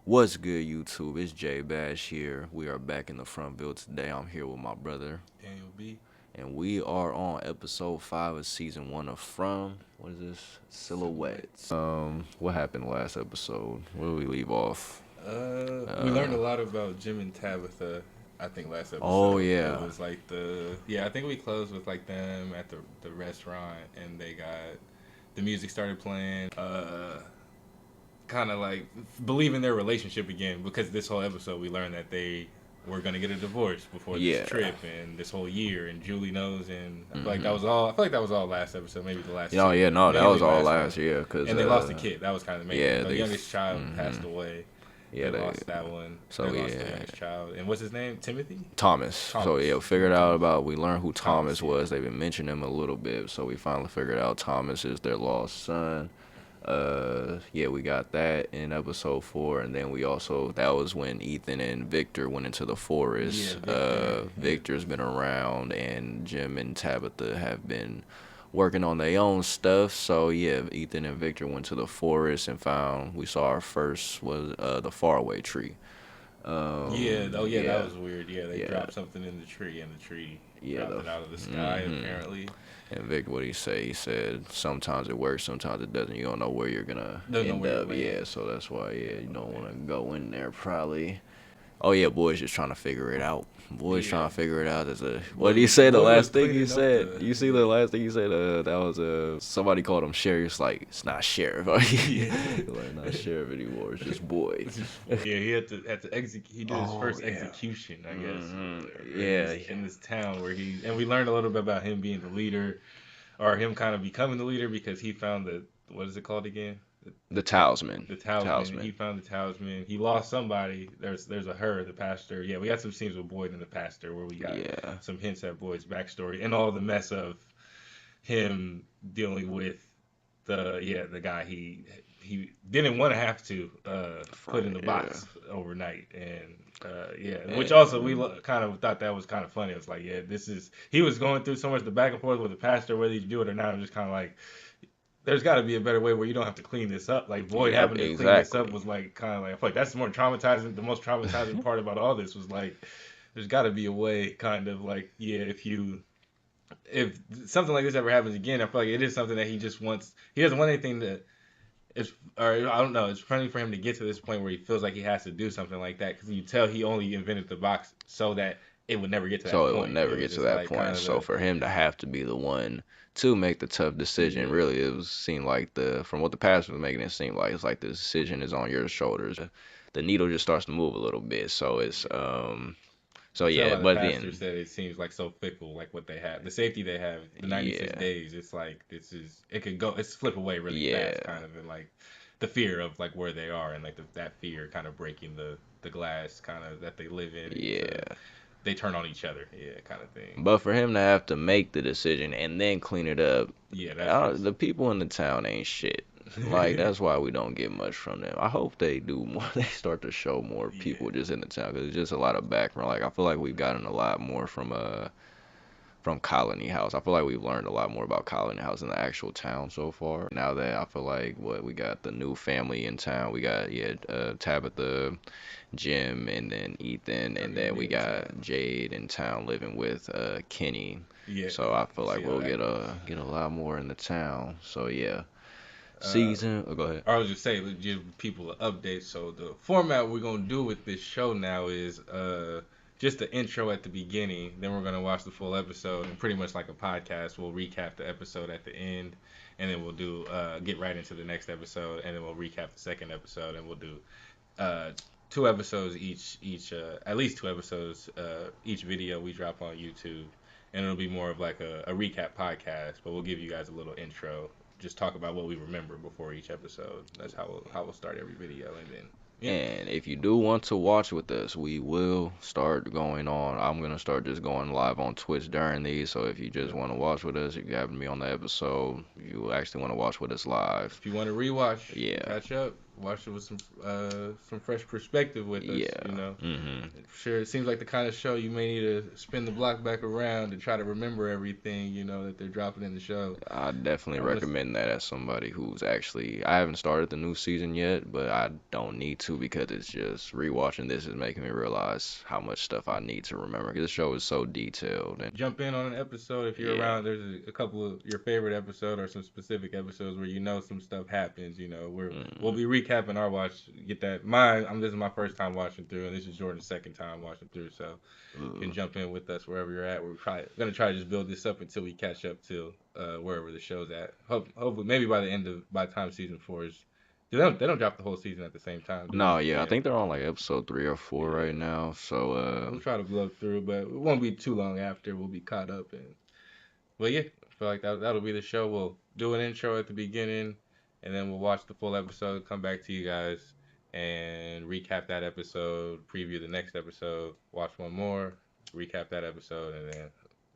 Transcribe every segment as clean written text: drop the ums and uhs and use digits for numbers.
What's good, YouTube? It's JBadge here. We are back in the front view today. I'm here with my brother, Daniel B. and we are on episode 5 of season 1 of From. What is this? Silhouette. Silhouettes. What happened last episode? Where did we leave off? We learned a lot about Jim and Tabitha. I think last Oh, episode it yeah. was like I think we closed with like them at the restaurant and they got the music started playing. Kind of like believe in their relationship again because this whole episode we learned that they were gonna get a divorce before Yeah. this trip and this whole year and Julie knows and I feel like Mhm. that was all. I feel like that was all last episode, maybe the last. No, two. yeah, no, that Mainly was all one. last year. Cause, And they lost a kid. That was kind of the main. yeah, The they- youngest child mhm. passed away. Yeah, they lost that one. So, they lost yeah. the youngest child. And what's his name? Timothy? Thomas. So yeah, we figured out about. We learned who Thomas Thomas, was. They've been mentioning him a little bit, so we finally figured out Thomas is their lost son. Yeah, we got that in episode 4, and then we also that was when Ethan and Victor went into the forest. Yeah, Victor, Victor's been around, and Jim and Tabitha have been working on their own stuff. So yeah, Ethan and Victor went to the forest and found. We saw our first was the faraway tree. That was weird. Yeah, they Yeah. dropped something in the tree, and the tree Yeah, dropped it out of the sky. Mhm. Apparently, And Vic, what he say? He said sometimes it works, sometimes it doesn't. You don't know where you're gonna Don't know end where up. you're Yeah, so that's why you don't want to go in there probably. Oh yeah, boys just trying to figure it out. Boys Yeah. trying to figure it out. What did he say? The Boy was last thing he cleaning up said. the- You see the last thing he said? That was somebody called him sheriff. It's like it's not sheriff. Like not sheriff anymore. It's just boy. yeah, he had to execute. He did his Oh, first yeah. execution, I guess. Mhm. in Yeah. in this town where and we learned a little bit about him being the leader, or him kind of becoming the leader because he found what is it called again? The talisman. The talisman. He found the talisman. He lost somebody. There's the pastor. Yeah, we got some scenes with Boyd and the pastor where we got Yeah. some hints at Boyd's backstory and all the mess of him dealing with the guy he didn't want to have to put in the box overnight which also we kind of thought that was kind of funny. It was like he was going through so much the back and forth with the pastor whether you do it or not. I'm just kind of like there's got to be a better way where you don't have to clean this up. Like Boyd having to clean this up was like kind of like I feel like that's more traumatizing. The most traumatizing part about all this was like there's got to be a way, kind of like if something like this ever happens again, I feel like it is something that he just wants. He doesn't want anything to. Or I don't know. It's funny for him to get to this point where he feels like he has to do something like that because you tell he only invented the box so that it would never get to that point. So it would never get to that point. So for him to have to be the one to make the tough decision, really, seemed like from what the pastor was making it seem like, it's like the decision is on your shoulders. The needle just starts to move a little bit. So it's so yeah, but the pastor then said it seems like so fickle, like what they have, the safety they have, the 96 days. It's like it could go, it's slip away really fast, kind of, and like the fear of like where they are and like that fear kind of breaking the glass kind of that they live in. They turn on each other, kind of thing. But for him to have to make the decision and then clean it up, the people in the town ain't shit. Like that's why we don't get much from them. I hope they do more. They start to show more people just in the town because it's just a lot of background. Like I feel like we've gotten a lot more from Colony House. I feel like we've learned a lot more about Colony House in the actual town so far. Now that I feel like we got the new family in town. We got Tabitha, Jim, and then Ethan, and then we got Jade in town living with Kenny. Yeah. So I feel like we'll get a lot more in the town. So yeah. Season. Go ahead. I was just saying, let's give people an update. So the format we're gonna do with this show now is just the intro at the beginning. Then we're gonna watch the full episode, and pretty much like a podcast, we'll recap the episode at the end, and then we'll do get right into the next episode, and then we'll recap the second episode, and we'll do 2 episodes each at least 2 episodes each video we drop on YouTube, and it'll be more of like a recap podcast, but we'll give you guys a little intro. Just talk about what we remember before each episode. That's how we'll start every video, and then. Yeah. And if you do want to watch with us, we will start going on. I'm gonna start just going live on Twitch during these. So if you just want to watch with us, you happen to be on the episode. You actually want to watch with us live. If you want to rewatch, catch up. watch it with some fresh perspective with us. Yeah. You know, Mhm. sure, it seems like the kind of show you may need to spin the block back around and try to remember everything. You know that they're dropping in the show. I definitely I want to. recommend that as somebody who's actually I haven't started the new season yet, but I don't need to because it's just rewatching this is making me realize how much stuff I need to remember. 'Cause this show is so detailed and Jump in on an episode if you're yeah. around. There's a couple of your favorite episode or some specific episodes where you know some stuff happens. You know, we'll Mm, be recapping our watch. Get that. This is my first time watching through, and this is Jordan's second time watching through. So you can mm. jump in with us wherever you're at. Gonna try to just build this up until we catch up to wherever the show's at. Hopefully, maybe by the time season 4 is. They don't drop the whole season at the same time, do they? No, yeah, I Yeah. think they're on like episode 3 or 4 right Yeah. now. So We'll try to blow through, but it won't be too long after. We'll be caught up and. But yeah, I feel like that'll be the show. We'll do an intro at the beginning, and then we'll watch the full episode. Come back to you guys and recap that episode. Preview the next episode. Watch one more. Recap that episode, and then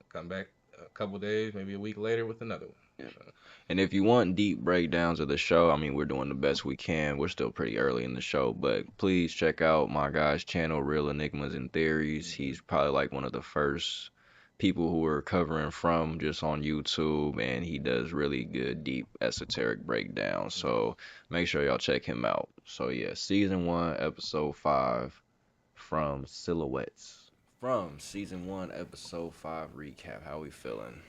come back a couple days, maybe a week later with another one. yeah. So, And if you want deep breakdowns of the show, I mean, we're doing the best we can. We're still pretty early in the show, but please check out my guy's channel, Real Enigmas and Theories. mhm. He's probably like one of the first people who are covering from just on YouTube, and he does really good, deep, esoteric breakdowns. So make sure y'all check him out. So yeah, season 1, episode 5 from Silhouettes. From season 1, episode 5 recap. How we feeling?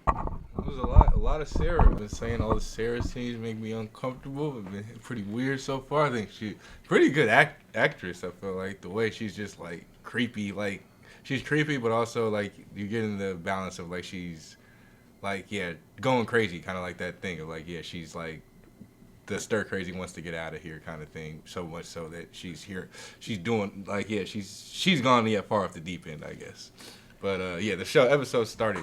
It was a lot of Sarah. I've been saying all the Sarah scenes make me uncomfortable. It's been pretty weird so far. I think she pretty good actress. I feel like the way she's just like creepy, like she's creepy, but also like you're getting the balance of like she's like yeah going crazy, kind of like that thing of like yeah she's like the stir crazy wants to get out of here kind of thing. So much so that she's here, she's doing like yeah she's gone yeah far off the deep end I guess. But yeah, the show episode starts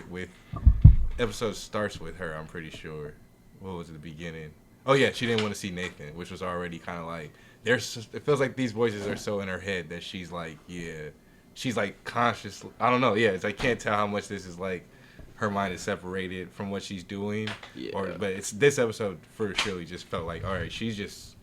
with her, I'm pretty sure. What was it, the beginning? Oh yeah, she didn't want to see Nathan, which was already kind of like it feels like these voices are so in her head that she's like, yeah, she's like conscious. I don't know. Yeah, it's I can't tell how much this is like her mind is separated from what she's doing, Yeah. but it's this episode for Shirley just felt like all right, she just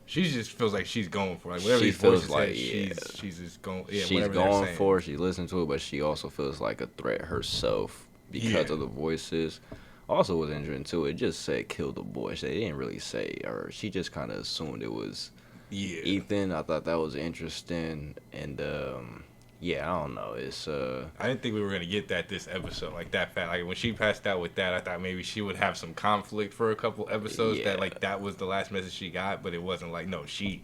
feels like she's going for like whatever She these feels voices like, say, yeah. she's just going yeah She's whatever they're going saying. for it. She's listening to it, but she also feels like a threat herself because Yeah, of the voices. Also, was interesting too. It just said kill the boy. They didn't really say, or she just kind of assumed it was yeah. Ethan. I thought that was interesting, and yeah, I don't know. I didn't think we were gonna get that this episode like that fast. Like when she passed out with that, I thought maybe she would have some conflict for a couple episodes. yeah, That like that was the last message she got, but it wasn't like no, she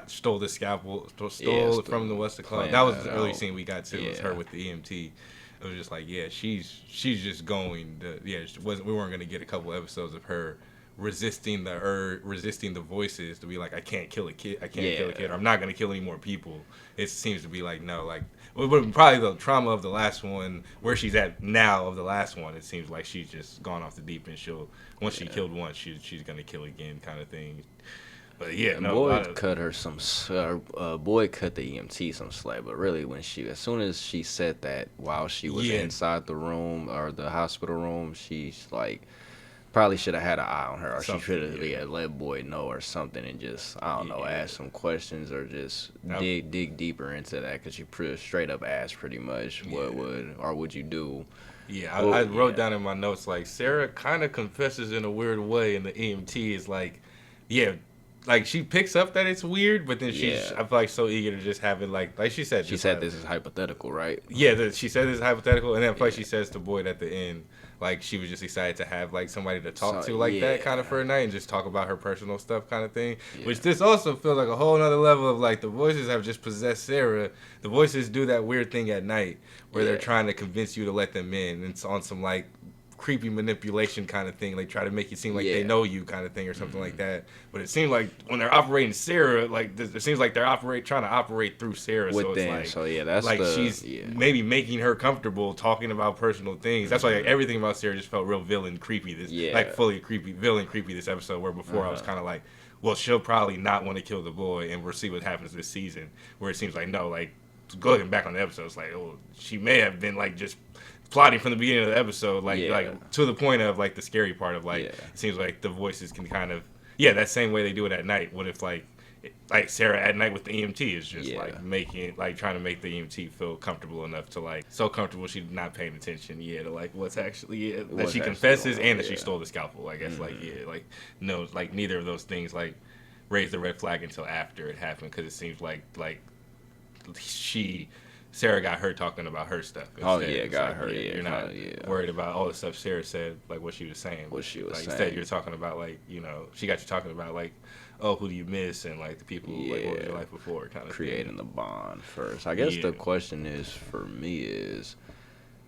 stole the scalpel, yeah, stole it from the what's the called. playing That was that the early out. scene we got too. It was Yeah, her with the EMT. It was just like yeah, she's just going. We weren't gonna get a couple episodes of her resisting the voices to be like I can't kill a kid, I can't kill a kid, yeah, or I'm not gonna kill any more people. It seems to be like no, like but probably the trauma of the last one, where she's at now of the last one. It seems like she's just gone off the deep end. Once she yeah. killed once, she's gonna kill again, kind of thing. But yeah, And no, a lot Boyd of cut her some. Boyd cut the EMT some slack, but really, as soon as she said that while she was yeah, inside the room or the hospital room, she's like probably should have had an eye on her, or she should something. have Yeah, let Boyd know or something, and just I don't know, yeah. ask some questions or just That, dig deeper into that because she pretty straight up asked pretty much yeah. what would you do? Yeah, Well, I wrote yeah, down in my notes like Sarah kind of confesses in a weird way, and the EMT is like, yeah, like she picks up that it's weird, but then she's yeah. I feel like so eager to just have it like she said, She just said this is hypothetical, right? yeah, she said this is hypothetical, and then I feel like Yeah. she says to Boyd at the end, like she was just excited to have like somebody to talk So to like that kind of yeah, for a night and just talk about her personal stuff kind of thing. yeah, Which this also feels like a whole nother level of like the voices have just possessed Sarah. The voices do that weird thing at night where they're yeah, trying to convince you to let them in. It's on some like creepy manipulation kind of thing. Like try to make it seem like they yeah. know you kind of thing or something like Hmm. that. But it seems like when they're operating Sarah, like it seems like they're trying to operate through Sarah. So it's Within, like so yeah, that's like the she's yeah, maybe making her comfortable talking about personal things. That's why like, hmm everything about Sarah just felt real villain creepy. This like yeah, fully creepy villain creepy this episode. Where before I was uh-huh, kind of like, well, she'll probably not want to kill the boy, and we'll see what happens this season. Where it seems like no, like looking back on the episode, it's like oh, she may have been like just plotting from the beginning of the episode, yeah, like to the point of like the scary part of like yeah, it seems like the voices can kind of yeah, that same way they do it at night. What if like Sarah at night with the EMT is just like trying to make the EMT feel comfortable enough to like so comfortable she's not paying attention to like what's actually that she confesses and that she stole the scalpel. I guess no, like neither of those things like raise the red flag until after it happened, because it seems like Sarah got her talking about her stuff instead. Oh yeah, got her. Yeah, you're not worried about all the stuff Sarah said, like what she was saying. Instead, you're talking about like she got you talking about like, oh, who do you miss, and like the people who like what was your life before, kind of creating the bond first. I guess the question is for me is,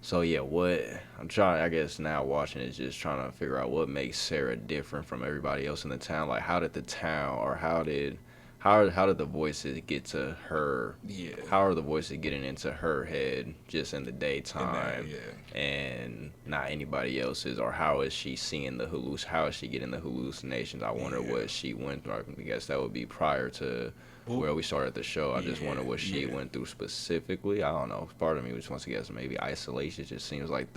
so what I'm trying, I guess now watching is just trying to figure out what makes Sarah different from everybody else in the town. Like how did the town, or how did the voices get to her? Yeah. How are the voices getting into her head just in the daytime, and not anybody else's? Or how is she seeing how is she getting the hallucinations? I wonder what she went through. I guess that would be prior to where we started the show. I just wonder what she went through specifically. I don't know. Part of me just wants to guess maybe isolation. It just seems like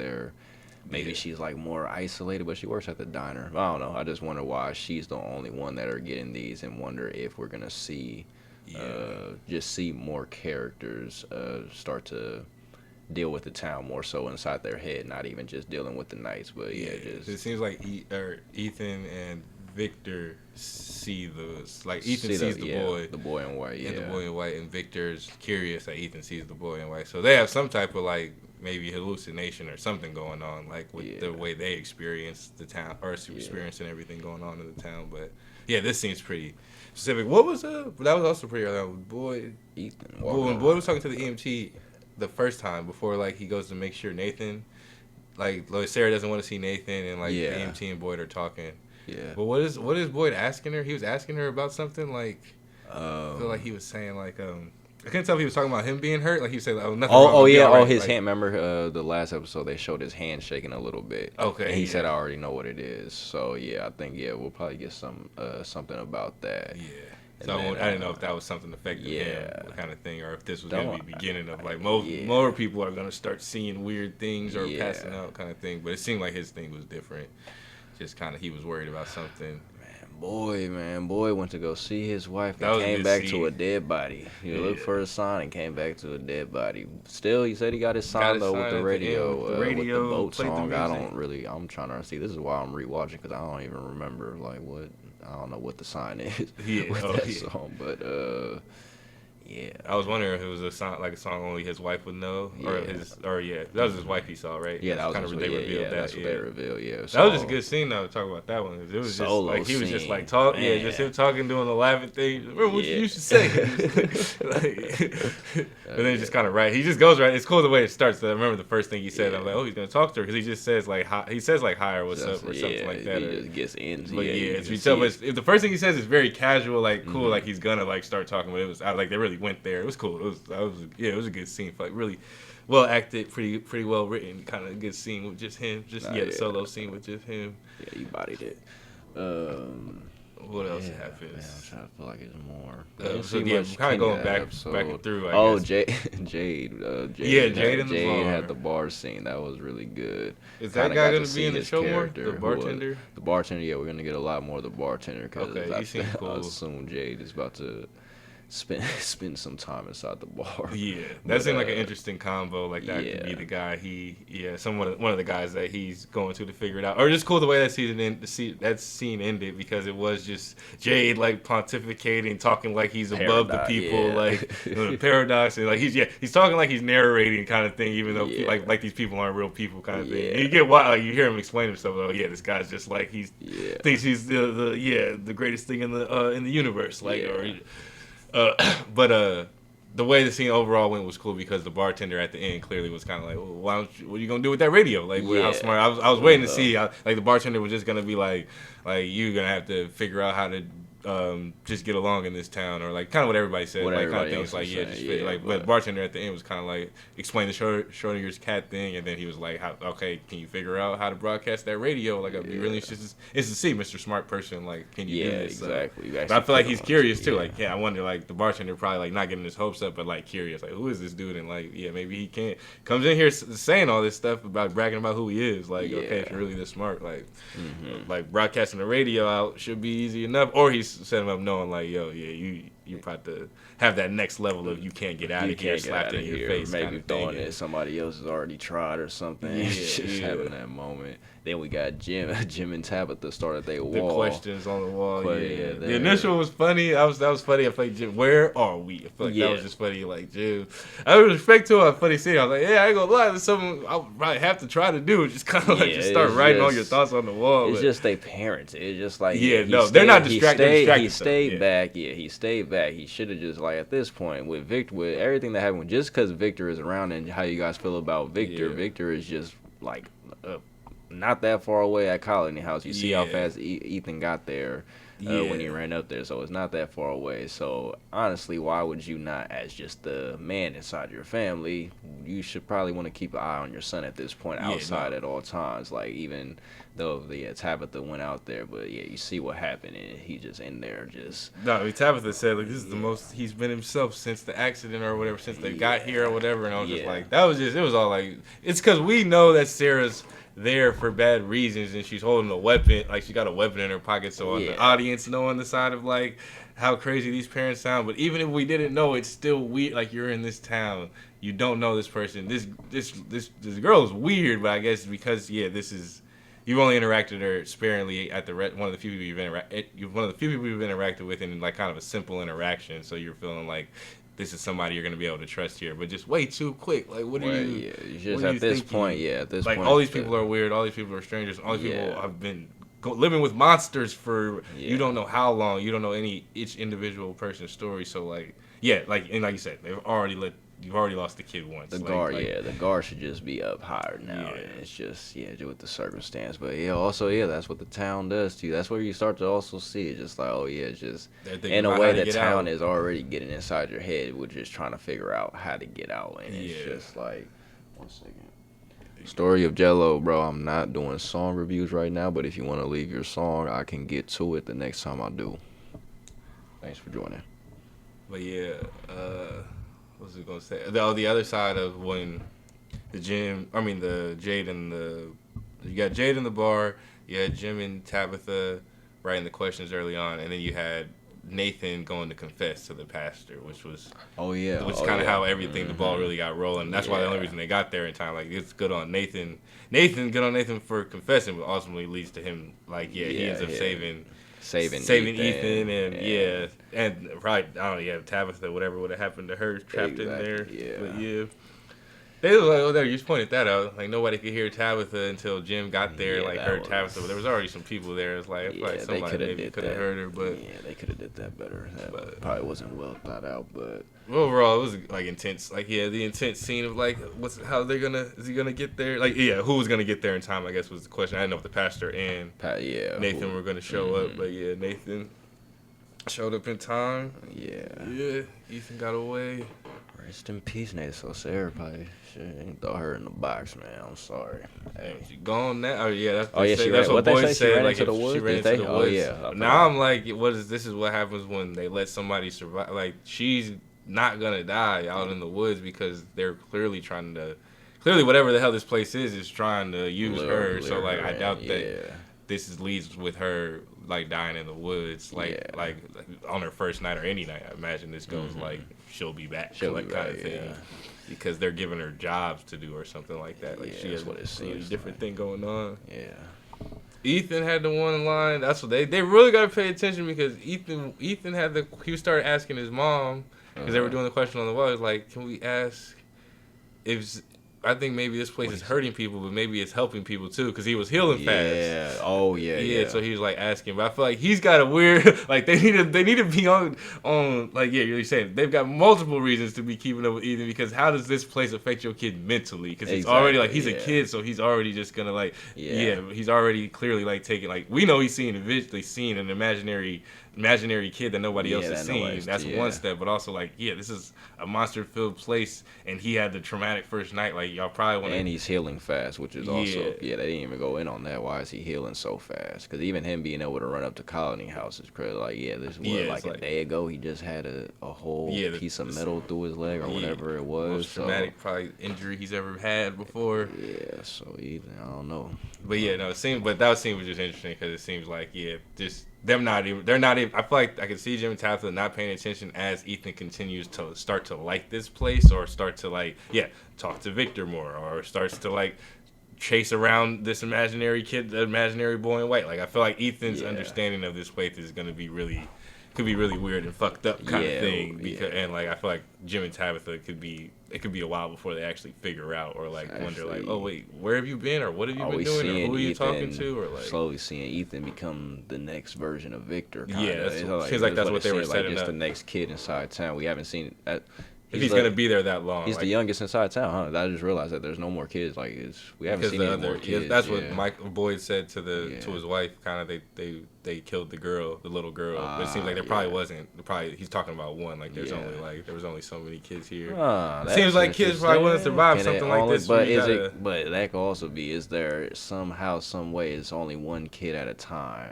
maybe she's like more isolated, but she works at the diner. I don't know. I just wonder why she's the only one that are getting these, and wonder if we're gonna see more characters start to deal with the town more so inside their head, not even just dealing with the nights, but just. It seems like Ethan and Victor see Ethan sees the boy in white, and the boy in white, and Victor's curious that Ethan sees the boy in white, so they have some type of like maybe hallucination or something going on, like with the way they experience the town or experiencing everything going on in the town. But this seems pretty specific. What was that was also pretty early. Boy, Ethan. When Boy was talking to the EMT the first time before like he goes to make sure Nathan, like Sarah doesn't want to see Nathan, and like the EMT and Boyd are talking. Yeah. But what is Boyd asking her? He was asking her about something like I feel like he was saying like I couldn't tell if he was talking about him being hurt. Like he said, "Oh, nothing." His hand. Remember the last episode they showed his hand shaking a little bit. Okay. And he said, "I already know what it is." So I think we'll probably get something about that. Yeah. So I didn't know if that was something affecting him, kind of thing, or if this was going to be beginning of like more people are going to start seeing weird things or passing out, kind of thing. But it seemed like his thing was different. Just kind of he was worried about something. Boy went to go see his wife and came back to a dead body. He looked for a sign and came back to a dead body. Still, he said he got his sign with the radio, with the boat song. I'm trying to see. This is why I'm rewatching, because I don't even remember like what. I don't know what the sign is with that song, but I was wondering if it was a song only his wife would know, that was his wife he saw, right? Yeah, that was kind of they revealed that. That's what they revealed. Yeah, that was just a good scene though. To talk about that one, it was just like he was just like talking, just him talking, doing the laughing thing. Remember what you used to say, but then just kind of he just goes right. It's cool the way it starts. I remember the first thing he said. I'm like, oh, he's gonna talk to her, because he just says like hi, hi or what's up or something like that. He just gets in. But if the first thing he says is very casual, like cool, like he's gonna like start talking. But it was like they really went there. It was cool. It was a good scene. Like really well acted, pretty well written. Kind of good scene with just him. Solo scene with just him. Yeah, you bodied it. What else happened? Man, I'm trying to feel like it's more. Kind of going back through. I guess. Jade in the bar. Had the bar scene. That was really good. Is that guy going to be in the show more? The bartender? The bartender, we're going to get a lot more of the bartender, because he seems cool. I assume Jade is about to spend some time inside the bar. Yeah, that seemed like an interesting combo. Like that could be the guy one of the guys that he's going to figure it out. Or just cool the way that scene ended, because it was just Jade like pontificating, talking like he's above the people, like the paradox, and like he's talking like he's narrating kind of thing, even though like these people aren't real people kind of thing. And you get you hear him explain himself. Oh yeah, this guy's just like thinks he's the greatest thing in the universe, like but the way the scene overall went was cool, because the bartender at the end clearly was kind of like, well, what are you gonna do with that radio? Like, how smart? I was waiting to see how, like, the bartender was just gonna be like you're gonna have to figure out how to just get along in this town, or like kind of what everybody said, What like kind of everybody things else like was yeah, saying, just yeah, like. But bartender at the end was kind of like explain the Schrodinger's cat thing, and then he was like, okay, can you figure out how to broadcast that radio? Like, I'd be really interested to see, Mr. Smart Person, like, can you do this? Exactly. You But I feel like he's curious too. yeah. Like, I wonder, like, the bartender probably like not getting his hopes up, but like curious, like, who is this dude? And like, yeah, maybe he can't comes in here saying all this stuff about bragging about who he is. Like, okay, if you're really this smart, like, like broadcasting the radio out should be easy enough. Or he's setting him up knowing like, yo, yeah, you're about to have that next level of you can't get out of here, slapped in your face, maybe kind of throwing thing. it somebody else has already tried or something. Yeah, Just having that moment. Then we got Jim and Tabitha started their wall. The questions on the wall. Yeah, the initial was funny. That was funny. I played Jim. Where are we? I feel like that was just funny. Like Jim, I was respect to a funny scene. I was like, yeah, I ain't gonna lie. There's something I'll probably have to try to do. Just kind of like just start writing all your thoughts on the wall. It's just their parents. It's just like they're not distracted. He stayed back. Yeah, he stayed back. He should have just like at this point with Victor, with everything that happened, just because Victor is around and how you guys feel about Victor. Yeah. Victor is just like not that far away at Colony House. You see how fast Ethan got there when he ran up there, so it's not that far away. So honestly, why would you not, as just the man inside your family, you should probably want to keep an eye on your son at this point outside at all times. Like even though Tabitha went out there, but you see what happened, and he just in there just. No, I mean, Tabitha said like this is the most he's been himself since the accident or whatever, since they got here or whatever, and I was just like it was all like it's because we know that Sarah's there for bad reasons and she's holding a weapon, like she got a weapon in her pocket, so on the audience knowing the side of like how crazy these parents sound. But even if we didn't know, it's still weird. Like you're in this town, you don't know this person, this girl is weird, but I guess because this is you've only interacted with her sparingly at the one of the few people you've interacted with in like kind of a simple interaction, so you're feeling like this is somebody you're gonna be able to trust here, but just way too quick. Like, what are you? Yeah, just at this point, like all these people are weird. All these people are strangers. All these people have been living with monsters for you don't know how long. You don't know each individual person's story. So like, like you said, you've already lost the kid once. The guard, the guard should just be up higher now. And it's just with the circumstance. But also that's what the town does to you. That's where you start to also see it. Just like just in a way the town is already getting inside your head. We're just trying to figure out how to get out, and it's just like 1 second. Story of Jello, bro. I'm not doing song reviews right now, but if you want to leave your song, I can get to it the next time I do. Thanks for joining. But what was I gonna say? The other side of when the Jade and you got Jade in the bar, you had Jim and Tabitha writing the questions early on, and then you had Nathan going to confess to the pastor, which was kind of how everything the ball really got rolling. That's why the only reason they got there in time. Like it's good on Nathan. Good on Nathan for confessing, but ultimately leads to him he ends up saving Ethan and probably I don't know Tabitha, whatever would have happened to her trapped in there. But they was like, you just pointed that out. Like nobody could hear Tabitha until Jim got there. Heard Tabitha, but there was already some people there. It's like somebody maybe could have heard her, but they could have did that better. That probably wasn't well thought out, but overall it was like intense. Like the intense scene of like is he gonna get there? Like who was gonna get there in time? I guess was the question. I didn't know if the pastor and Nathan were gonna show up, but Nathan showed up in time. Ethan got away. Rest in peace, Nathan. So Sarah probably ain't throw her in the box, man. I'm sorry. Hey, she gone now. That's what boys say. She ran like into the woods. She ran into the woods. Yeah. Now I'm like, this is what happens when they let somebody survive. Like she's not gonna die out in the woods because they're clearly whatever the hell this place is trying to use her. So like I doubt that this leads with her like dying in the woods, like on her first night or any night. I imagine this goes like she'll be back, kind of thing, because they're giving her jobs to do or something like that. Like she has a different thing going on. Ethan had the one line. That's what they really got to pay attention because Ethan had he started asking his mom because they were doing the question on the wall. He was like, can we ask if I think maybe this place is hurting people, but maybe it's helping people too, because he was healing fast. So he was like asking, but I feel like he's got a weird like they need to be on like you're saying they've got multiple reasons to be keeping up with Ethan, because how does this place affect your kid mentally? Because he's already like he's a kid, so he's already just gonna he's already clearly like taking like we know he's seeing an imaginary imaginary kid that nobody else Yeah, has that seen. nobody's- That's yeah. one step, but also like, yeah, this is a monster-filled place, and he had the traumatic first night. Like, y'all probably want to. And he's healing fast, which is also Yeah. they didn't even go in on that. Why is he healing so fast? Because even him being able to run up to Colony House is crazy. Like this Yeah, was it's like a like- day ago. He just had a whole Yeah, piece of this- metal through his leg or yeah, whatever it was. Most traumatic probably injury he's ever had before. Yeah, so Ethan, I don't know. But yeah, no, but that scene was just interesting because it seems like just them not even. They're not even. I feel like I can see Jim and Tabitha not paying attention as Ethan continues to start to like this place or start to like talk to Victor more or starts to like chase around this imaginary kid, the imaginary boy in white. Like I feel like Ethan's understanding of this place is gonna be could be really weird and fucked up kind of thing because and like I feel like Jim and Tabitha could be a while before they actually figure out or like wonder like, oh wait, where have you been or what have you been doing or who are you talking to or like slowly seeing Ethan become the next version of Victor. Yeah, seems like that's what they were setting just up. the next kid inside town. We haven't seen that. If he's gonna be there that long, he's the youngest inside town, huh? I just realized that there's no more kids. Like we haven't seen any more kids. That's what Michael Boyd said to his wife. Kind of they killed the little girl. But it seems like there probably wasn't. He's talking about one. Like there was only so many kids here. It seems like kids probably wouldn't survive something like this. But But that could also be. Is there somehow, some way, it's only one kid at a time?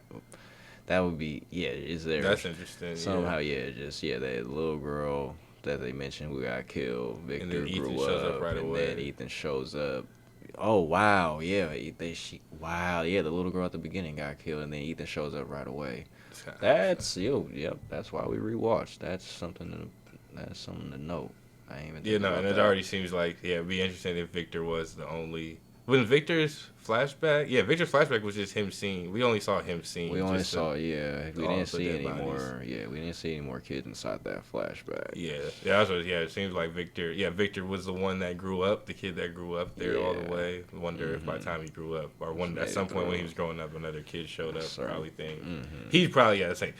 That would be Is there? That's interesting. Somehow, that little girl that they mentioned who got killed. Victor grew up, and then Ethan shows up. Oh wow, the little girl at the beginning got killed, and then Ethan shows up right away. That's that's why we rewatched. That's something to note. I ain't even think about and that. it already seems like it'd be interesting if Victor was the only. When Victor's flashback, Victor's flashback was just him seeing. We only saw him seeing. We only saw, we didn't see any bodies. more. Yeah, we didn't see any more kids inside that flashback. That's what. It seems like Victor. Victor was the one that grew up, the kid that grew up there all the way. I wonder if by the time he grew up, or at some point when he was growing up, another kid showed up. Probably think he's probably same.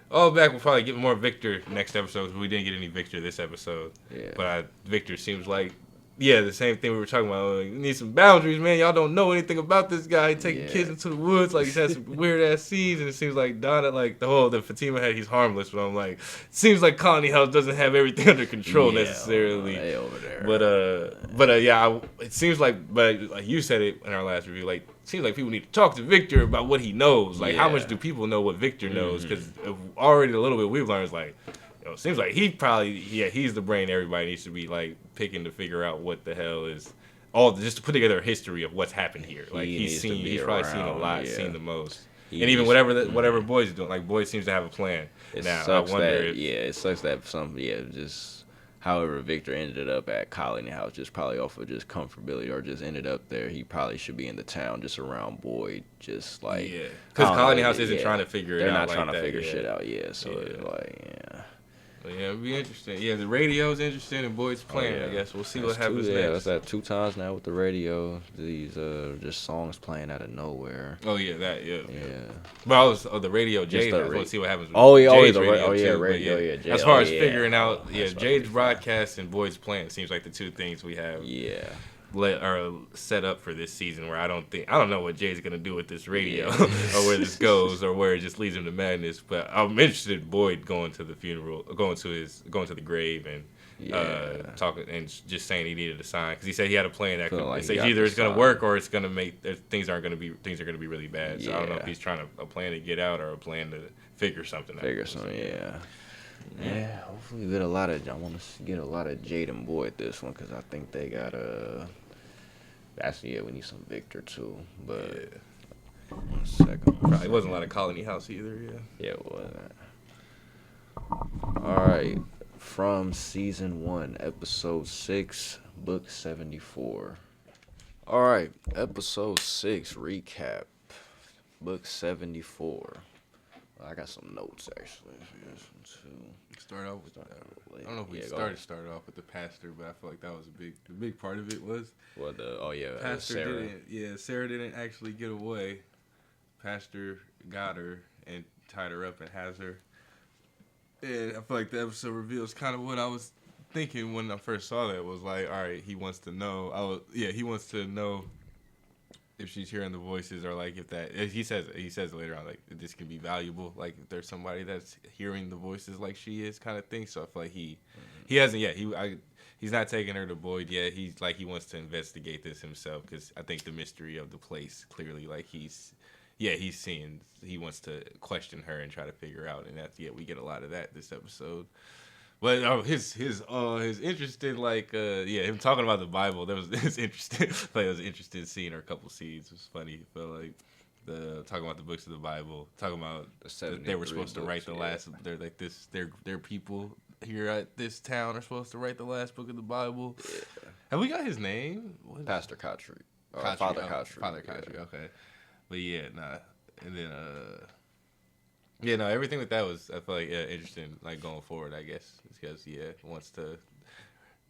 All back, we'll probably get more Victor next episode. Because we didn't get any Victor this episode. Yeah. But Victor seems like. The same thing we were talking about. Like, we need some boundaries, man. Y'all don't know anything about this guy. He taking kids into the woods. Like, he's had some weird-ass scenes. And it seems like Donna, like, the Fatima head, he's harmless. But I'm like, it seems like Colony House doesn't have everything under control necessarily. They over there. But it seems like, but like you said it in our last review, like, it seems like people need to talk to Victor about what he knows. Like, how much do people know what Victor knows? Because already a little bit we've learned is like, it seems like he's the brain everybody needs to be like picking to figure out what the hell is just to put together a history of what's happened here. Like he's probably seen a lot, seen the most. And even whatever Boyd's doing, like Boyd seems to have a plan. It sucks that just however Victor ended up at Colony House, just probably off of just comfortability or just ended up there. He probably should be in the town just around Boyd, just like because Colony House isn't trying to figure it out. They're not like trying to that, figure shit out. So it's like it'd be interesting. The radio's interesting and Boyd's playing. I guess we'll see what happens next. That's that 2 times now with the radio. These just songs playing out of nowhere. Oh yeah. But the radio, Jade. I want to see what happens. With radio. Jade. As far as figuring out, Jade's broadcast and Boyd's playing seems like the two things we have. Are set up for this season where I don't know what Jay's gonna do with this radio or where this goes or where it just leads him to madness. But I'm interested in Boyd going to the funeral, going to the grave and talking and just saying he needed a sign because he said he had a plan that either it's gonna work or it's gonna make things are gonna be really bad. So I don't know if he's trying a plan to get out or a plan to figure something out. Hopefully we get a lot of. I want to get a lot of Jade and Boyd this one because I think they got we need some Victor too. But 1 second. Probably wasn't a lot of Colony House either. It wasn't. All right, from season 1, episode 6, book 74. All right, episode 6 recap, book 74. I got some notes actually. Start off with I don't know if we started off with the pastor, but I feel like that was the big part of it was pastor Sarah. Sarah didn't actually get away. Pastor got her and tied her up and has her. And I feel like the episode reveals kind of what I was thinking when I first saw that. Was like, all right, he wants to know. He wants to know if she's hearing the voices, or like if he says later on, like, this can be valuable, like if there's somebody that's hearing the voices like she is, kind of thing. So I feel like he hasn't yet. He's not taking her to Boyd yet. He's like, he wants to investigate this himself, because I think the mystery of the place, clearly, like, he's seeing, he wants to question her and try to figure out, and that's, we get a lot of that this episode. But his interest in, like, him talking about the Bible, that was it's interesting. Like, it was interesting seeing her couple scenes. It was funny. It felt like talking about the books of the Bible, talking about that they were supposed to write the last. They're like this. They're people here at this town are supposed to write the last book of the Bible. Yeah. Have we got his name? Pastor Kotry. Father Kotry. Father Kotry. Okay. But yeah, nah. And then everything with that was, I feel like, interesting, like, going forward, I guess, because wants to.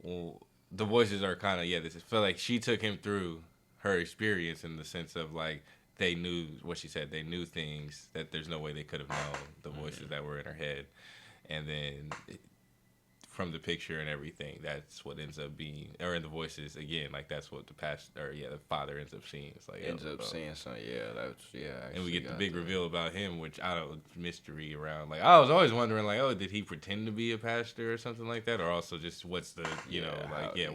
Well, the voices are kind of this. I feel like she took him through her experience, in the sense of, like, they knew what she said. They knew things that there's no way they could have known, the voices that were in her head, and then from the picture and everything, that's what ends up being, or in the voices again, like, that's what the father ends up seeing. It's like seeing something, and we get the big reveal about him, which I don't mystery around. Like, I was always wondering, like, oh, did he pretend to be a pastor or something like that, or also just what's the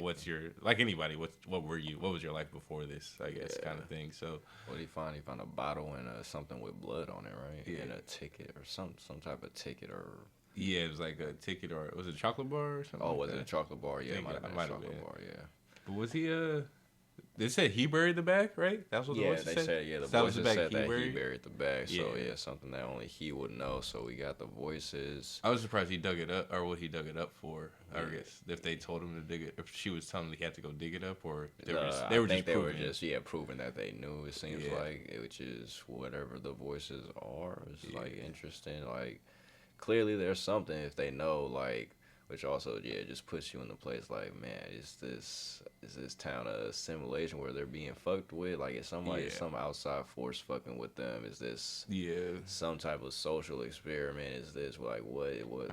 what's your, like, anybody, what was your life before this, I guess, kind of thing. So what did he find? He found a bottle and something with blood on it, right? Yeah, and a ticket or some type of ticket or. Yeah, it was like a ticket, or was it a chocolate bar or something? Oh, like was that? it a chocolate bar? Yeah, it might have been a chocolate bar, yeah. But was he, they said he buried the bag, right? That's what the voices said? The voices said that he buried the bag. So, something that only he would know. So, we got the voices. I was surprised he dug it up, or what he dug it up for. I guess if they told him to dig it, if she was telling him he had to go dig it up, or they were just proving that they knew. It seems like, which is whatever the voices are. It's like interesting. Like, clearly there's something if they know, like, which also just puts you in the place like, man, is this town a simulation where they're being fucked with? Like, is somebody some outside force fucking with them? Is this some type of social experiment? Is this like what?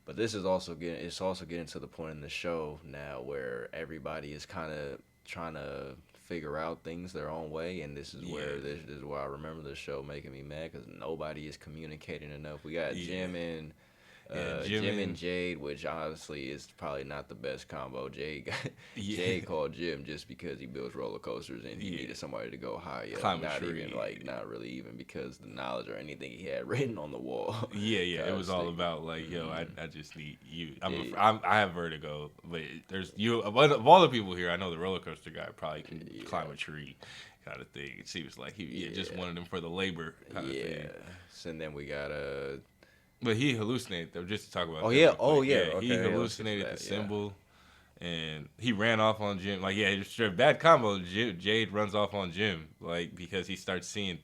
But this is also getting to the point in the show now where everybody is kind of trying to figure out things their own way, and this is where I remember the show making me mad, because nobody is communicating enough. We got Jim and Jade, which honestly is probably not the best combo. Jade called Jim just because he builds roller coasters and he needed somebody to go high up. Not really even because the knowledge or anything he had written on the wall. It was all about, like, I just need you. I have vertigo, but there's you of all the people here. I know the roller coaster guy probably can climb a tree, kind of thing. It seems like he just wanted him for the labor kind of thing. So, and then we got But he hallucinated, though, just to talk about Okay, he hallucinated the symbol, and he ran off on Jim. Like, it's a bad combo. Jade runs off on Jim, like, because he starts seeing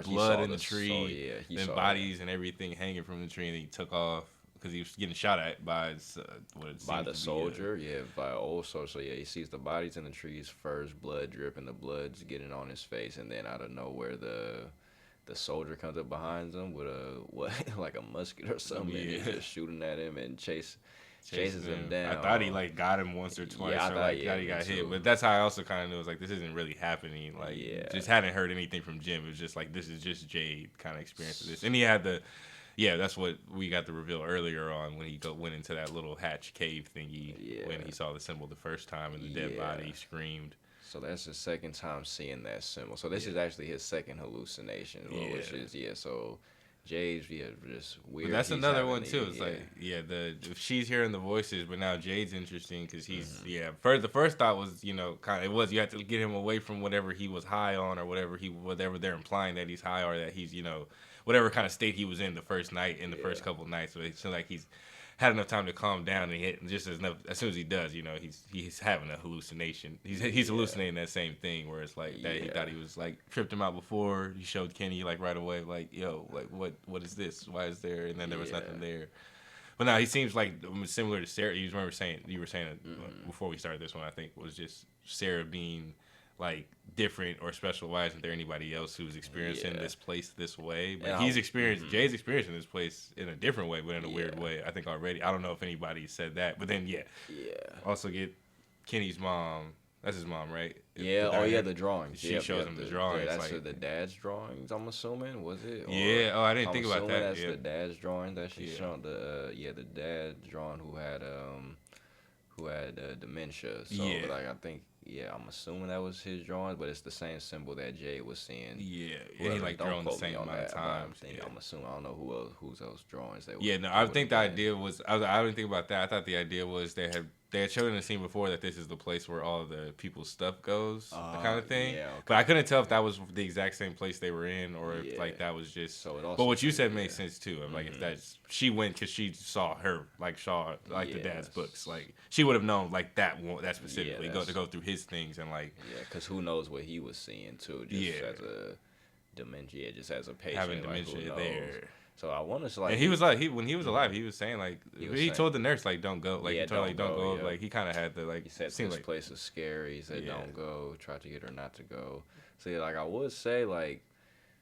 blood in the tree, and bodies and everything hanging from the tree, and he took off because he was getting shot at by the soldier, by an old soldier. So he sees the bodies in the trees first, blood dripping, the blood's getting on his face, and then out of nowhere the soldier comes up behind him with like a musket or something, and he's just shooting at him and chases him down. I thought he, like, got him once or twice, I thought he got hit, but that's how I also kind of knew, it was like, this isn't really happening. Like, just hadn't heard anything from Jim. It was just like, this is just Jade kind of experiencing this, and he had that's what we got the reveal earlier on when he went into that little hatch cave thingy when he saw the symbol the first time and the dead body screamed. So that's his second time seeing that symbol. So this is actually his second hallucination, which is so Jade's just weird. But that's another one too. It's like if she's hearing the voices, but now Jade's interesting because he's the first thought was you have to get him away from whatever he was high on or whatever they're implying that he's high or that he's whatever kind of state he was in the first night in the first couple of nights. So it's like he's had enough time to calm down, and just as soon as he does, he's having a hallucination. He's hallucinating that same thing where it's like that he thought he was like tripped him out before. He showed Kenny like right away, like, yo, like what is this? Why is there? And then there was nothing there. But now he seems like similar to Sarah. You were saying it before we started this one. I think was just Sarah being like different or special. Why isn't there anybody else who's experiencing this place this way? But Jade's experiencing this place in a different way, but in a weird way. I think already. I don't know if anybody said that, but then also get Kenny's mom. That's his mom, right? Yeah. Oh yeah, the drawings. She shows him the drawings. That's like the dad's drawings. I'm assuming, was it? Or yeah. Oh, I didn't I'm think about assuming that. that's Yeah. the dad's drawing that she's Yeah. showing. The dad's drawing who had dementia. So Yeah. like I think I'm assuming that was his drawings, but it's the same symbol that Jade was seeing. Yeah, and he like drawn the same amount of times. I'm assuming I don't know whose else drawings they. Yeah, no, I think the idea was I didn't think about that. I thought the idea was they had shown in the scene before that this is the place where all the people's stuff goes, kind of thing. Yeah, okay. But I couldn't tell if that was the exact same place they were in or if like that was just. So it also, but what you said made sense too. Like if that's she went because she saw the dad's books. Like she would have known like that specifically to go through his things and like. Yeah, because who knows what he was seeing too? Just as a dementia, just as a patient, having dementia there. So I want to like. And he was like when he was alive, he was saying like he told the nurse like don't go, like he told her like don't go. Yeah. Like he kind of had the like. He said this place is scary. He said don't go. Tried to get her not to go. So like I would say like.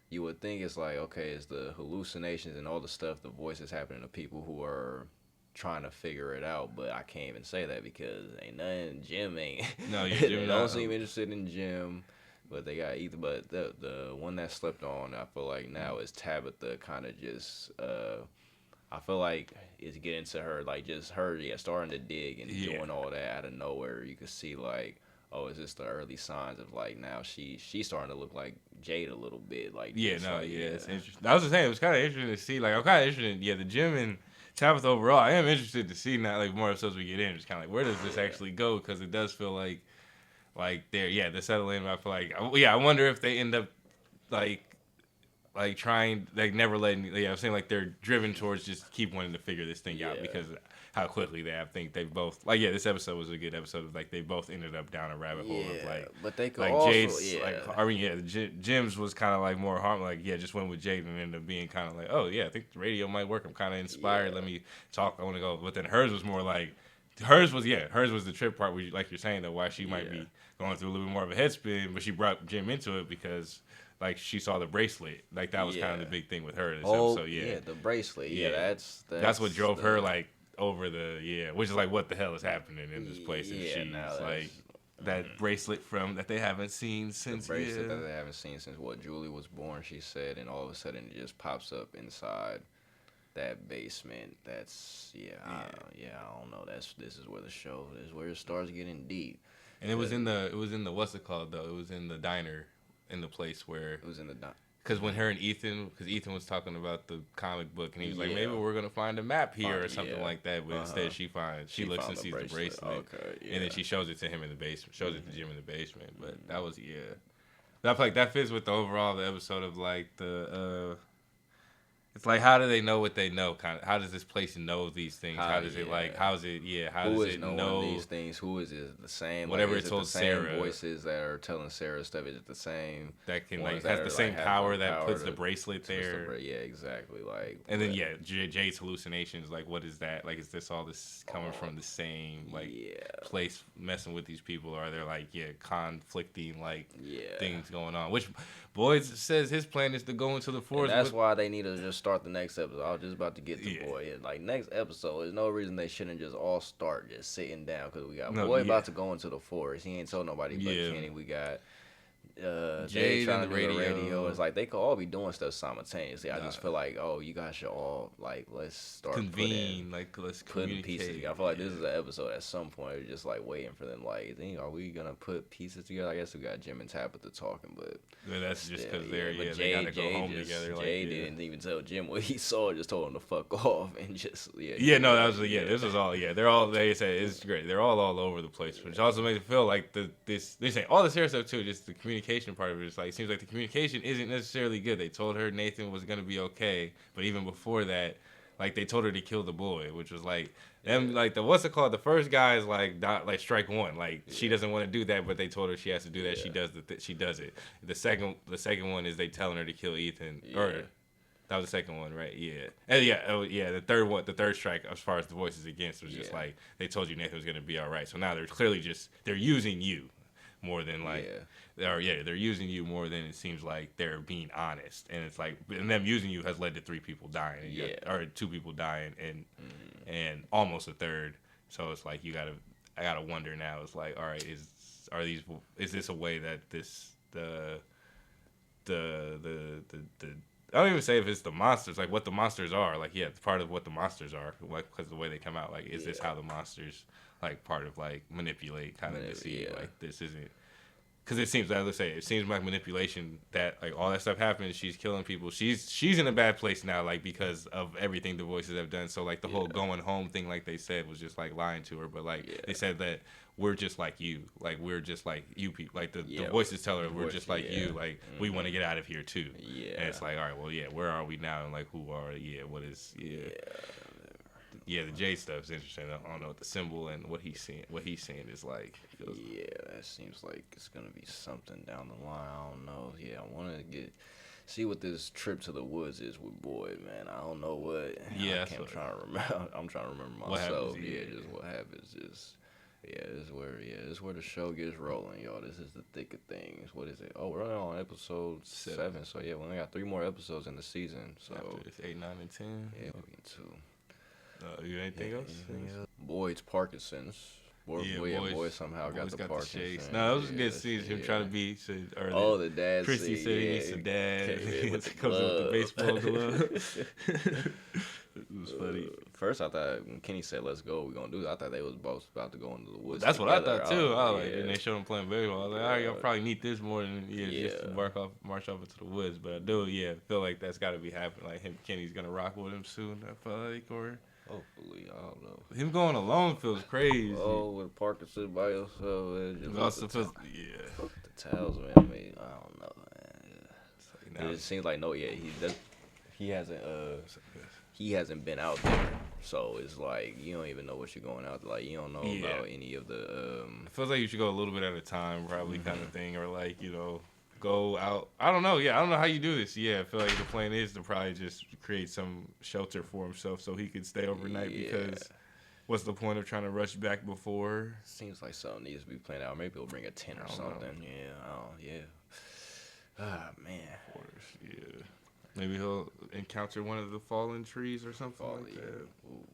You would think it's like, okay, it's the hallucinations and all the stuff, the voices happening to people who are trying to figure it out, but I can't even say that because ain't nothing. Jim ain't. No, Jim they don't seem interested in Jim, but they got either. But the one that slept on, I feel like now is Tabitha. Kind of just, I feel like it's getting to her, like just her, starting to dig and doing all that out of nowhere. You could see like. Oh, is this the early signs of like now she's starting to look like Jade a little bit like it's interesting. I was just saying it was kind of interesting to see like I'm kind of interested the Jim and Tabitha overall I am interested to see now like more episodes we get in just kind of like where does this actually go because it does feel like they're settling. I feel like I wonder if they end up like trying like never letting I'm saying like they're driven towards just keep wanting to figure this thing out because how quickly I think they both this episode was a good episode of like they both ended up down a rabbit hole of like but they could like also, Jade's Jim's was kind of like more harm just went with Jade and ended up being kind of like I think the radio might work. I'm kind of inspired. Let me talk. I want to go. But then hers was more like hers was the trip part where like you're saying that why she might be going through a little bit more of a head spin, but she brought Jim into it because. Like she saw the bracelet, like that was kind of the big thing with her this episode. The bracelet. That's what drove her like over the which is like what the hell is happening in this place? And she's like that bracelet that they haven't seen since that they haven't seen since Julie was born. She said, and all of a sudden it just pops up inside that basement. That's I don't know. This is where the show is where it starts getting deep. And it was in the what's it called though? It was in the diner. In the place where it was in the because when her and Ethan was talking about the comic book and he was like maybe we're gonna find a map here or something like that, but instead she looks and sees the bracelet and then she shows it to him in the basement, shows it to Jim in the basement. But that was I feel like that fits with the overall the episode of like the it's like how do they know what they know? Kind of how does this place know these things? How does it like? How does it? Yeah. How does it know these things? Who is it? The same. Whatever like, it told the same Sarah. Voices that are telling Sarah stuff. Is it the same? That can like has the same power that puts the bracelet there. Yeah, exactly. Like. And then Jade's hallucinations. Like, what is that? Like, is this all this coming from the same place messing with these people? Or are there like conflicting things going on? Which Boyd says his plan is to go into the forest. And that's why they need to just start the next episode. I was just about to get to Boyd. Like next episode, there's no reason they shouldn't just all start just sitting down because we got Boyd about to go into the forest. He ain't told nobody but Kenny. We got Jade trying to do the radio. It's like they could all be doing stuff simultaneously. I just feel like you guys should all like let's start convene, let's putting pieces together. I feel like this is an episode at some point we're just like waiting for them. Like, are we gonna put pieces together? I guess we got Jim and Tabitha talking, but that's just because they gotta go home together. Jade didn't even tell Jim what he saw. Just told him to fuck off and just this was all they're all they say it's great. They're all over the place, which also makes it feel like they say all the Sarah stuff too. Just the communication part of it is like it seems like the communication isn't necessarily good. They told her Nathan was gonna be okay, but even before that, like they told her to kill the boy, which was like them like the what's it called? The first guy is like strike one. Like she doesn't want to do that, but they told her she has to do that. She does she does it. The second one is they telling her to kill Ethan. Or that was the second one, right? Yeah. And the third strike as far as the voices against was just like they told you Nathan was gonna be all right. So now they're clearly they're using you more than like they're using you more than it seems like they're being honest. And it's like and them using you has led to 3 people dying or 2 people dying and almost a third. So it's like you gotta I gotta wonder now. It's like, all right, is this a way that the I don't even say if it's the monsters, like what the monsters are. Like, yeah, it's part of what the monsters are, like, because the way they come out. Like, is this how the monsters, like, part of, like, manipulate, kind of to see, like, this isn't. Because it seems, as I say, it seems like manipulation that, like, all that stuff happens. She's killing people. She's in a bad place now, like, because of everything the voices have done. So, like, the whole going home thing, like they said, was just, like, lying to her. But, like, they said that we're just like you. Like, we're just like you people. Like, the voices tell her we're just like you. Like, we want to get out of here, too. Yeah. And it's like, all right, well, yeah, where are we now? And, like, who are, what is, Yeah, the J stuff's interesting. I don't know what the symbol and what he's seeing is like. That seems like it's gonna be something down the line. I don't know. Yeah, I want to see what this trip to the woods is with Boyd, man. I don't know what. Yeah, I'm trying to remember. I'm trying to remember myself. Just what happens. Just this is where the show gets rolling, y'all. This is the thick of things. What is it? Oh, we're only on episode 7. So yeah, we only got 3 more episodes in the season. So after it's 8, 9, and 10. Yeah, we're getting 2. You anything else? Boyd's Parkinson's. Boyd somehow got the Parkinson's. No, that was a good scene. Him trying to be. The dad. Chrissy said he needs a dad. He comes up with the baseball glove. It was funny. First, I thought when Kenny said, "Let's go, we're gonna do it," I thought they was both about to go into the woods. That's what I thought too. I was like, and they showed him playing baseball. I was like, all right, y'all probably need this more than just to march off into the woods. But I do, feel like that's got to be happening. Like Kenny's gonna rock with him soon. I feel like, or. Hopefully, I don't know. Him going alone feels crazy. With Parkinson by yourself, it also feels, Fuck the towels, man. I mean, I don't know, man. It seems like he hasn't been out there, so it's like you don't even know what you're going out. Like you don't know about any of the. It feels like you should go a little bit at a time, probably kind of thing, or like go out. I don't know. Yeah, I don't know how you do this. Yeah, I feel like the plan is to probably just create some shelter for himself so he could stay overnight because what's the point of trying to rush back before? Seems like something needs to be planned out. Maybe he'll bring a tent or something. Ah, man. Of course, yeah. Maybe he'll encounter one of the fallen trees or something like that. Ooh.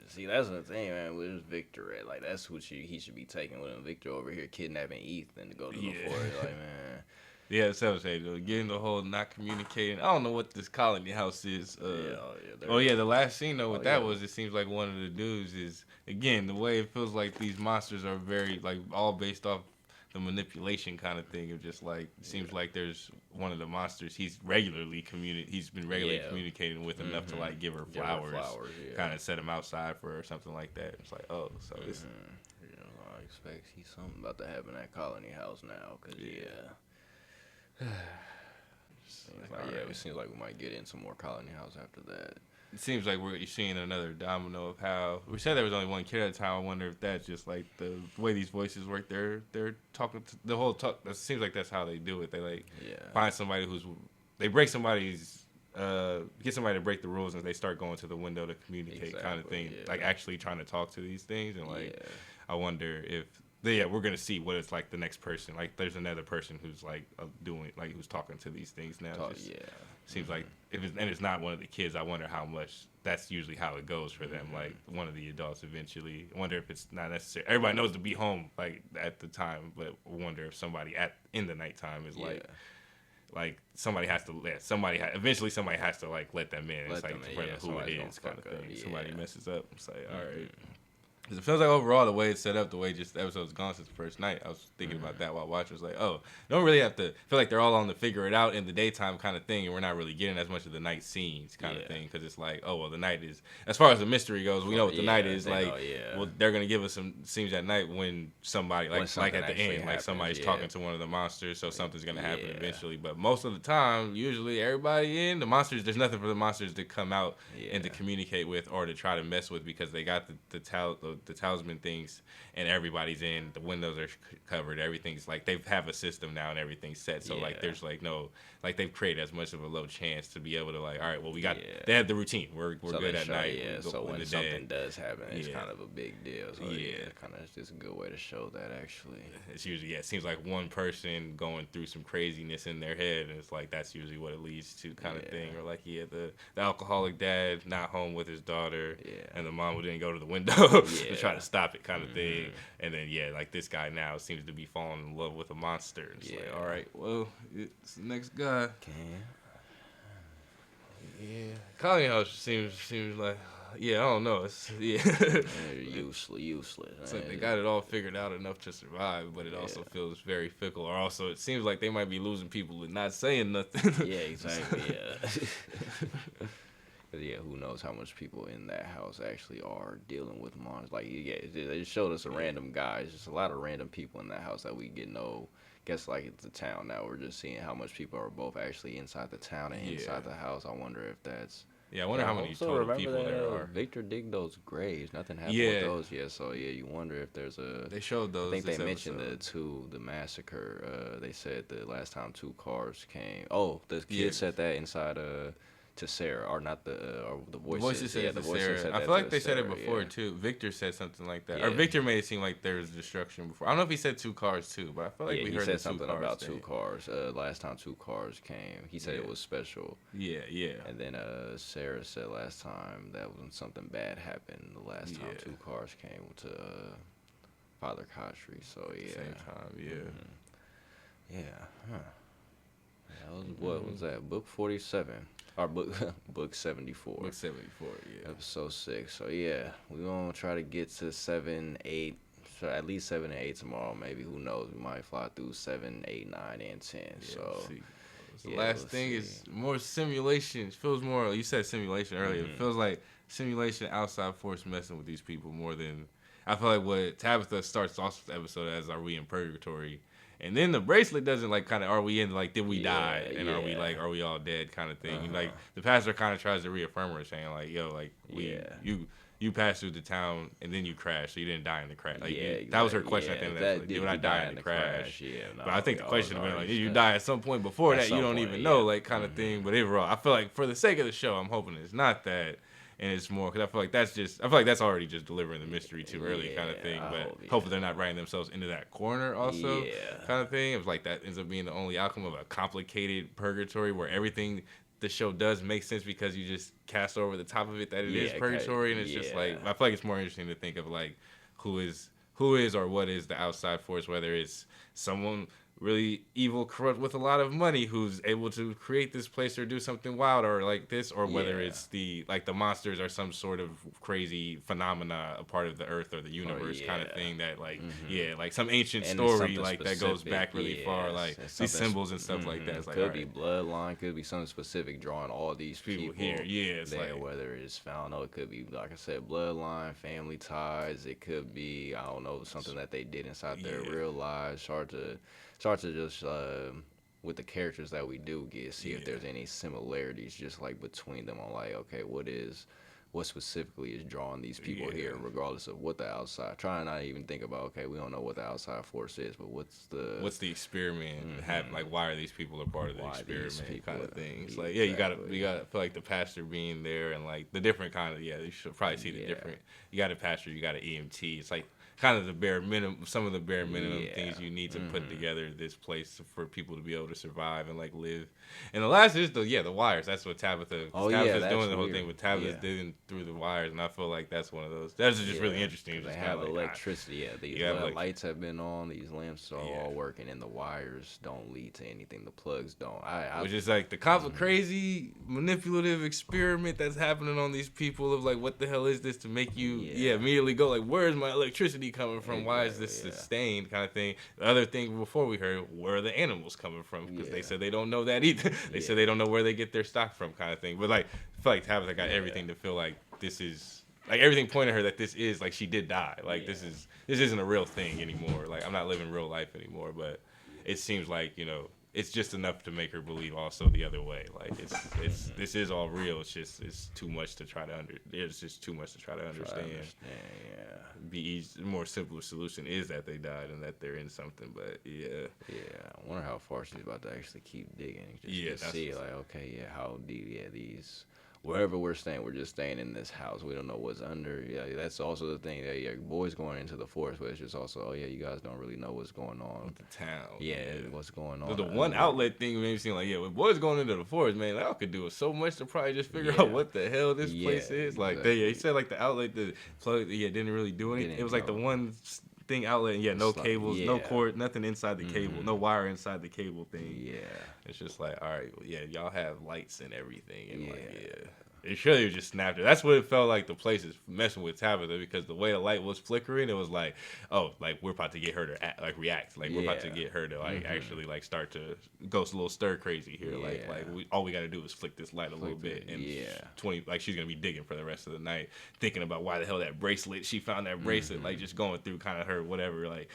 See, that's the thing, man. Where's Victor at? Like, that's who he should be taking with him. Victor over here kidnapping Ethan to go to the forest. Like, man. Yeah, that's what I'm saying, though. Getting the whole not communicating. I don't know what this colony house is. The last scene, though, that was, it seems like one of the dudes is, again, the way it feels like these monsters are very, like, all based off the manipulation kind of thing of just, like, it seems like there's one of the monsters he's been regularly communicating with enough to, like, give her flowers kind of set him outside for her or something like that. It's like, oh, so it's... I expect something about to happen at Colony House now, because, it seems like we might get in some more Colony House after that. It seems like you're seeing another domino of how we said there was only one kid at a time. I wonder if that's just like the way these voices work. They're talking to the whole talk. It seems like that's how they do it. They find somebody they break somebody's get somebody to break the rules and they start going to the window to communicate kind of thing. Like actually trying to talk to these things and I wonder if. We're gonna see what it's like the next person. Like, there's another person who's like who's talking to these things now. Seems like it's not one of the kids. I wonder how much that's usually how it goes for them. Like one of the adults eventually. I wonder if it's not necessary. Everybody knows to be home like at the time, but I wonder if somebody in the nighttime is like somebody has to eventually somebody has to like let them in. It's like depending on who it is kind of thing. Somebody messes up. It's like all right. It feels like overall the way it's set up, the way just the episode's gone since the first night. I was thinking about that while watching. I was like, oh, you don't really have to feel like they're all on the figure it out in the daytime kind of thing, and we're not really getting as much of the night scenes kind of thing because it's like, oh, well, the night is, as far as the mystery goes, we know what the night is. Like, well, they're going to give us some scenes at night when somebody, like at the end, like somebody's talking to one of the monsters, so something's going to happen eventually. But most of the time, usually everybody in, the monsters, there's nothing for the monsters to come out and to communicate with or to try to mess with because they got the talisman things and everybody's in, the windows are covered, everything's like they have a system now and everything's set, so like there's like no, like they've created as much of a low chance to be able to like, all right, well we got they have the routine, we're good at night, so when something does happen it's kind of a big deal, so kind of just a good way to show that actually. It's usually it seems like one person going through some craziness in their head and it's like that's usually what it leads to kind of thing, or like the alcoholic dad not home with his daughter and the mom who didn't go to the window to try to stop it kind of thing. And then, like, this guy now seems to be falling in love with a monster. And it's like, all right, well, it's the next guy. Yeah. Collinghouse seems like, I don't know. It's useless. It's like they got it all figured out enough to survive, but it also feels very fickle. Or also, it seems like they might be losing people and not saying nothing. Yeah, exactly. Who knows how much people in that house actually are dealing with monsters? Like, they just showed us a random guy. It's just a lot of random people in that house that we get no. Guess like it's a town now. We're just seeing how much people are both actually inside the town and inside the house. I wonder if that's. Yeah, I wonder how many total people there are. Victor digged those graves. Nothing happened with those yet. So you wonder if there's a. They showed those. I think they mentioned the massacre. They said the last time 2 cars came. Oh, the kid said that inside to Sarah, or not the voices. Said the voices said I feel like they said it before too. Victor said something like that, or Victor made it seem like there was destruction before. I don't know if he said 2 cars too, but I feel like we heard he said something about thing. 2 cars. Last time 2 cars came, he said it was special. Yeah. And then Sarah said last time that when something bad happened, the last time 2 cars came to Father Kotri. So Same time, That was, what was that? Book 47. Or book 74. Book 74, Episode 6. So we're gonna try to get to 7, 8. So at least 7 and 8 tomorrow. Maybe, who knows? We might fly through 7, 8, 9, and 10. The last thing is more simulation. It feels more. You said simulation earlier. It feels like simulation, outside force messing with these people more than. I feel like what Tabitha starts off the episode as, are we in purgatory? And then the bracelet doesn't kind of, are we in, did we die? And are we all dead kind of thing? And the pastor kind of tries to reaffirm her, saying you passed through the town and then you crashed, so you didn't die in the crash. That was her question at the end of that. Did I die in the crash? But I think the question would be did you die at some point before that? You don't even know, kind of thing. But overall, I feel like for the sake of the show, I'm hoping it's not that. And it's more because I feel like that's already just delivering the mystery too early kind of thing. But hopefully they're not writing themselves into that corner also kind of thing. It was like that ends up being the only outcome of a complicated purgatory where everything the show does make sense because you just cast over the top of it that it is purgatory. And it's just I feel like it's more interesting to think of who is or what is the outside force, whether it's someone really evil, corrupt with a lot of money who's able to create this place or do something wild or like this, or whether it's the monsters are some sort of crazy phenomena, a part of the earth or the universe kind of thing that some ancient story that goes back really far, these symbols and stuff like that. It's could be bloodline, could be something specific drawing all these people here. It's whether it's found, it could be, like I said, bloodline, family ties. It could be, I don't know, something that they did inside their real lives. Start to just with the characters that we do get, see if there's any similarities just between them on okay, what specifically is drawing these people here, regardless of what the outside. Trying not to even think about, okay, we don't know what the outside force is, but what's the experiment? Why are these people a part of the experiment kind of thing? It's you gotta feel like the pastor being there and the different kind of you should probably see the different. You got a pastor, you got an EMT. It's kind of the bare minimum, some of the bare minimum things you need to put together this place for people to be able to survive and live. And the last is the wires. That's what Tabitha's doing the whole thing with Tabitha's digging through the wires, and I feel like that's one of those. That's just really interesting. They have electricity. These lights have been on. These lamps are all working, and the wires don't lead to anything. The plugs don't. Which is the crazy manipulative experiment that's happening on these people of what the hell is this to make you immediately go where is my electricity coming from? Why is this sustained kind of thing? The other thing before we heard, where are the animals coming from? Because they said they don't know that either. They said they don't know where they get their stock from kind of thing. But I feel like Tabitha got everything to feel like this is everything pointed her that this is she did die. This isn't a real thing anymore. I'm not living real life anymore. But it seems it's just enough to make her believe also the other way. This is all real. It's too much to try to It's just too much to try to understand. The more simpler solution is that they died and that they're in something. But I wonder how far she's about to actually keep digging. Just to see how deep. These. wherever we're staying, we're just staying in this house. We don't know what's under. Yeah, that's also the thing. That, yeah, boys going into the forest, but it's just also, oh yeah, you guys don't really know what's going on with the town. Yeah, what's going on. The one outlet thing made me seem like, yeah, when boys going into the forest, man, y'all could do so much to probably just figure out what the hell this place is. Like, he said, like, the outlet, the plug, didn't really do anything. It was like the one thing outlet, and no cables, no cord, nothing inside the cable, no wire inside the cable thing. Yeah. It's just like, all right, well, yeah, y'all have lights and everything. And it surely was just snapped. That's what it felt like the place is messing with Tabitha, because the way the light was flickering, it was like, oh, like we're about to get her to react. Like we're about to get her to actually like start to go a little stir crazy here. Like all we got to do is flick this light a little bit, and 20 like she's gonna be digging for the rest of the night, thinking about why the hell that bracelet. She found that bracelet, like just going through kind of her whatever, like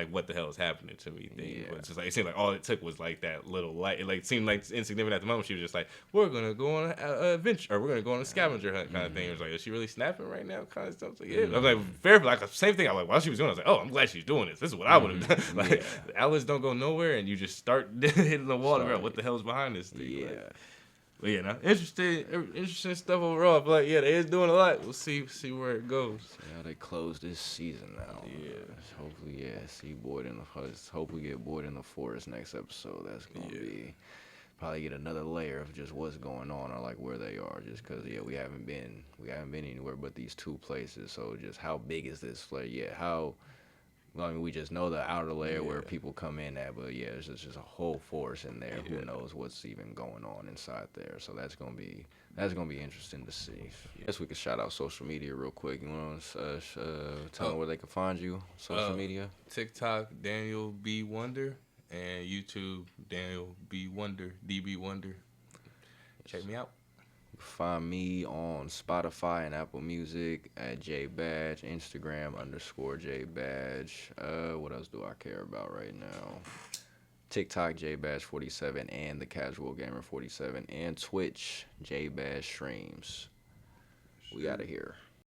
what the hell is happening to me thing. But it's just like it seemed like all it took was like that little light. It like seemed like insignificant at the moment. She was just like, we're gonna go on an adventure, or we're gonna go on a scavenger hunt kind of thing. It was like, is she really snapping right now? Kind of stuff. Like, yeah. I was like, fair, like the same thing. I was like, while she was doing it, I was like, oh, I'm glad she's doing this. This is what I would have done. Like, the outlets don't go nowhere, and you just start hitting the wall to figure out what the hell's behind this thing. Yeah. Like, but yeah, interesting stuff overall. But like, yeah, they is doing a lot. We'll see where it goes. See how they close this season now. Yeah. Hopefully, see Boyd in the forest. Hope we get Boyd in the forest next episode. That's gonna be probably get another layer of just what's going on or like where they are. Just because we haven't been anywhere but these two places. So just how big is this place? I mean, we just know the outer layer where people come in at, but it's just a whole forest in there. Who knows what's even going on inside there? So that's gonna be interesting to see. I guess we could shout out social media real quick. You want to tell them where they can find you? Social media. TikTok Daniel B Wonder, and YouTube Daniel B Wonder, DB Wonder. Check me out. Find me on Spotify and Apple Music at JBadge, Instagram _JBadge. What else do I care about right now? TikTok JBadge47 and the Casual Gamer 47, and Twitch JBadge Streams. We out of here.